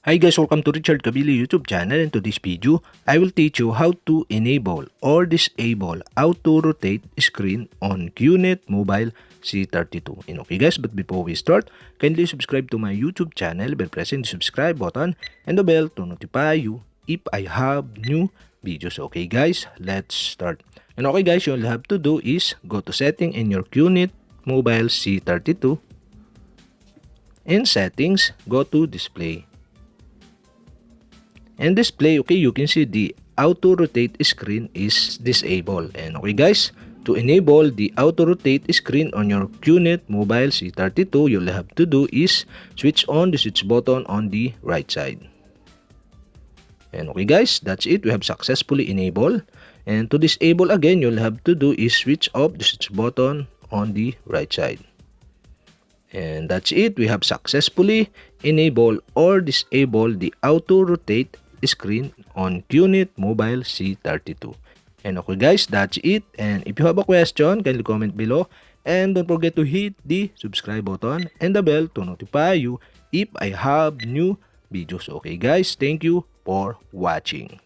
Hi guys, welcome to Richard Cabile YouTube channel. In today's video, I will teach you how to enable or disable auto rotate screen on Qnet mobile C32. And okay guys, but before we start, kindly subscribe to my YouTube channel by pressing the subscribe button and the bell to notify you if I have new videos. Okay guys, let's start. And okay guys, all you have to do is go to setting in your Qnet mobile C32. In settings, go to display. And display, okay, you can see the auto rotate screen is disabled. And okay guys, to enable the auto rotate screen on your Qnet mobile C32, you'll have to do is switch on the switch button on the right side. And okay guys, that's it. We have successfully enabled. And to disable again, you'll have to do is switch off the switch button on the right side. And that's it. We have successfully enabled or disabled the auto rotate screen on Qnet mobile C32. And okay guys, that's it. And if you have a question, kindly comment below. And don't forget to hit the subscribe button and the bell to notify you if I have new videos. Okay guys, thank you for watching.